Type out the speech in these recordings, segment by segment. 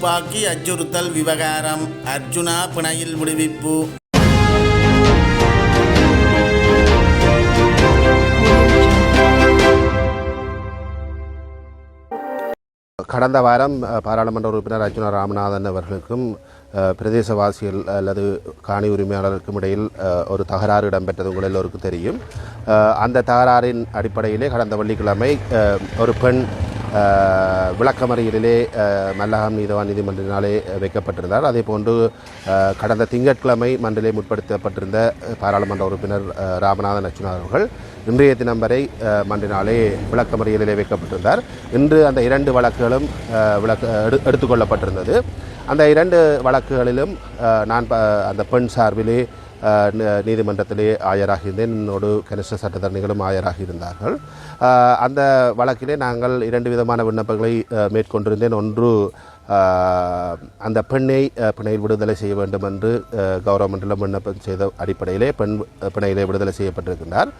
துப்பாக்கி அச்சுறுத்தல் விவகாரம் அர்ஜுனா பிணையில் விடுவிப்பு. கடந்த வாரம் பாராளுமன்ற உறுப்பினர் அர்ஜுனா ராமநாதன் அவர்களுக்கும் பிரதேசவாசிகள் அல்லது காணி உரிமையாளருக்கும் இடையில் ஒரு தகராறு இடம்பெற்றது உங்கள் எல்லோருக்கும் தெரியும். அந்த தகராறின் அடிப்படையிலே கடந்த வெள்ளிக்கிழமை ஒரு பெண் விளக்கமறியலிலே மல்லகம் நீதவான் நீதிமன்றினாலே வைக்கப்பட்டிருந்தார். அதே போன்று கடந்த திங்கட்கிழமை மன்றிலே முற்படுத்தப்பட்டிருந்த பாராளுமன்ற உறுப்பினர் ராமநாதன் அர்ஜுனா அவர்கள் இன்றைய தினம் வரை மன்றினாலே விளக்கமறியலிலே வைக்கப்பட்டிருந்தார். இன்று அந்த இரண்டு வழக்குகளும் எடுத்துக்கொள்ளப்பட்டிருந்தது. அந்த இரண்டு வழக்குகளிலும் நான் அந்த பெண் சார்பிலே நீதிமன்றத்திலே ஆஜராகியிருந்தேன். என்னோடு கனிஷ்ட சட்டத்தரணிகளும் ஆஜராகியிருந்தார்கள். அந்த வழக்கிலே நாங்கள் இரண்டு விதமான விண்ணப்பங்களை மேற்கொண்டிருந்தேன். ஒன்று, அந்த பெண்ணை பிணையில் விடுதலை செய்ய வேண்டும் என்று கவர்மெண்டில் விண்ணப்பம் செய்த அடிப்படையிலே பெண் பிணையிலே விடுதலை செய்யப்பட்டிருக்கின்றார்.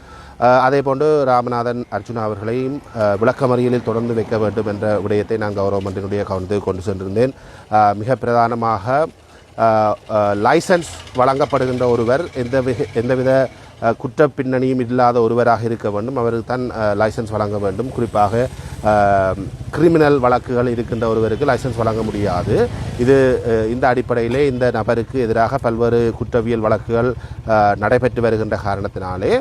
அதேபோன்று ராமநாதன் அர்ஜுனா அவர்களையும் விளக்கமறியலில் தொடர்ந்து வைக்க வேண்டும் என்ற விடயத்தை நான் கவர்மெண்டினுடைய கவனத்துக்கு கொண்டு சென்றிருந்தேன். மிக பிரதானமாக லைசன்ஸ் வழங்கப்படுகின்ற ஒருவர் எந்தவித குற்ற பின்னணியும் இல்லாத ஒருவராக இருக்க வேண்டும். அவருக்கு தான் லைசன்ஸ் வழங்க வேண்டும். குறிப்பாக கிரிமினல் வழக்குகள் இருக்கின்ற ஒருவருக்கு லைசன்ஸ் வழங்க முடியாது. இந்த அடிப்படையிலே இந்த நபருக்கு எதிராக பல்வேறு குற்றவியல் வழக்குகள் நடைபெற்று வருகின்ற காரணத்தினாலே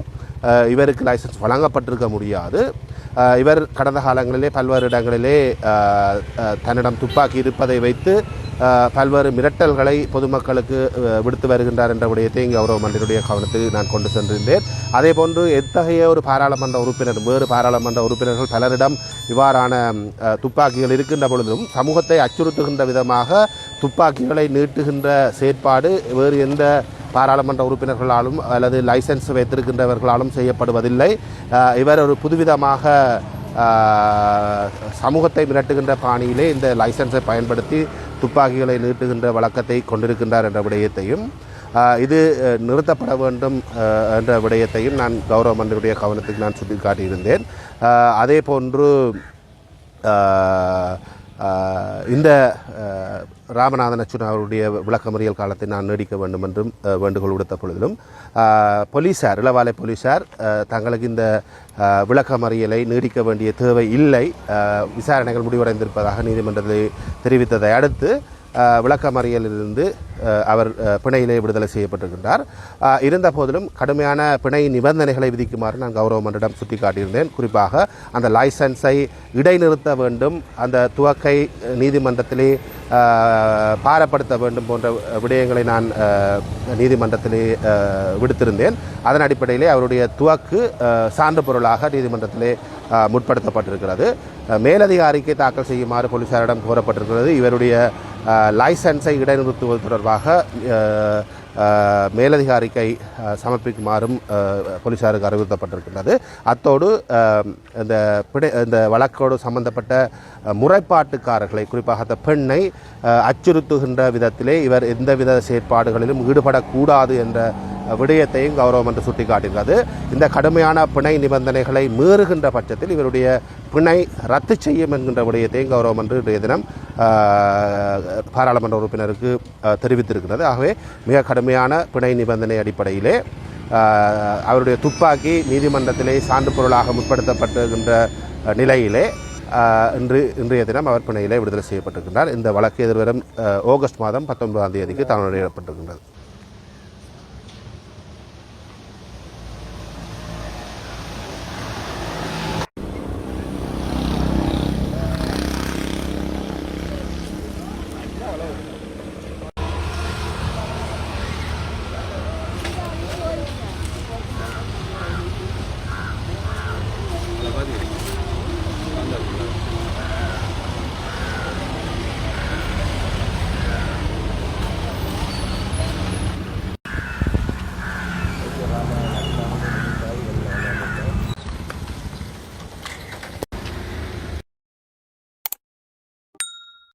இவருக்கு லைசன்ஸ் வழங்கப்பட்டிருக்க முடியாது. இவர் கடந்த காலங்களிலே பல்வேறு இடங்களிலே தன்னிடம் துப்பாக்கி இருப்பதை வைத்து பல்வேறு மிரட்டல்களை பொதுமக்களுக்கு விடுத்து வருகின்றார் என்ற விடயத்தை கவர்மெண்டினுடைய கவனத்தில் நான் கொண்டு சென்றிருந்தேன். அதே போன்று எத்தகைய ஒரு பாராளுமன்ற உறுப்பினர் வேறு பாராளுமன்ற உறுப்பினர்கள் பலரிடம் இவ்வாறான துப்பாக்கிகள் இருக்கின்ற பொழுதும் சமூகத்தை அச்சுறுத்துகின்ற விதமாக துப்பாக்கிகளை நீட்டுகின்ற செயற்பாடு வேறு எந்த பாராளுமன்ற உறுப்பினர்களாலும் அல்லது லைசன்ஸ் வைத்திருக்கின்றவர்களாலும் செய்யப்படுவதில்லை. இவர் ஒரு புதுவிதமாக சமூகத்தை மிரட்டுகின்ற பாணியிலே இந்த லைசன்ஸை பயன்படுத்தி துப்பாக்கிகளை நீட்டுகின்ற வழக்கத்தை கொண்டிருக்கின்றார் என்ற விடயத்தையும் இது நிறுத்தப்பட வேண்டும் என்ற விடயத்தையும் நான் கவர்மெண்டினுடைய கவனத்துக்கு நான் சுட்டிக்காட்டியிருந்தேன். அதே போன்று இந்த ராமநாதன் அர்ஜுனா அவருடைய விளக்கமறியல் காலத்தை நான் நீடிக்க வேண்டும் என்றும் வேண்டுகோள் விடுத்த பொழுதிலும் போலீசார் இளவாலை போலீசார் தங்களுக்கு இந்த விளக்கமறியலை நீடிக்க வேண்டிய தேவை இல்லை, விசாரணைகள் முடிவடைந்திருப்பதாக நீதிமன்றத்தில் தெரிவித்ததை அடுத்து விளக்கமறியலிலிருந்து அவர் பிணையிலே விடுதலை செய்யப்பட்டிருக்கின்றார். இருந்த போதிலும் கடுமையான பிணை நிபந்தனைகளை விதிக்குமாறு நான் கவர்மெண்டிடம் சுட்டிக்காட்டியிருந்தேன். குறிப்பாக அந்த லைசன்ஸை இடைநிறுத்த வேண்டும், அந்த துவக்கை நீதிமன்றத்திலே பாரப்படுத்த வேண்டும் போன்ற விடயங்களை நான் நீதிமன்றத்திலே விடுத்திருந்தேன். அதன் அடிப்படையிலே அவருடைய துவக்கு சான்று பொருளாக நீதிமன்றத்திலே முற்படுத்தப்பட்டிருக்கிறது. மேலதிகாரிக்கு தாக்கல் செய்யுமாறு போலீசாரிடம் கோரப்பட்டிருக்கிறது. இவருடைய லைசன்ஸை இடைநிறுத்துவது தொடர்பாக மேலதிகாரிக்கை சமர்ப்பிக்குமாறும் போலீசாருக்கு அறிவுறுத்தப்பட்டிருக்கின்றது. அத்தோடு இந்த வழக்கோடு சம்பந்தப்பட்ட முறைப்பாட்டுக்காரர்களை குறிப்பாக அந்த பெண்ணை அச்சுறுத்துகின்ற விதத்திலே இவர் எந்தவித செயற்பாடுகளிலும் ஈடுபடக்கூடாது என்ற விடயத்தையும் கவர்மெண்ட் சுட்டிக்காட்டுகிறது. இந்த கடுமையான பிணை நிபந்தனைகளை மீறுகின்ற பட்சத்தில் இவருடைய பிணை ரத்து செய்யும் என்கின்ற விடயத்தையும் கவர்மெண்ட் இன்றைய தினம் பாராளுமன்ற உறுப்பினருக்கு தெரிவித்திருக்கிறது. ஆகவே மிக கடுமையான பிணை நிபந்தனை அடிப்படையிலே அவருடைய துப்பாக்கி நீதிமன்றத்திலே சான்று பொருளாக முற்படுத்தப்பட்டிருக்கின்ற நிலையிலே இன்றைய தினம் அவர் பிணையிலே விடுதலை செய்யப்பட்டிருக்கின்றார். இந்த வழக்கு எதிர்வரும் ஆகஸ்ட் மாதம் 19ஆம் தேதிக்கு தவணையிடப்பட்டிருக்கின்றது.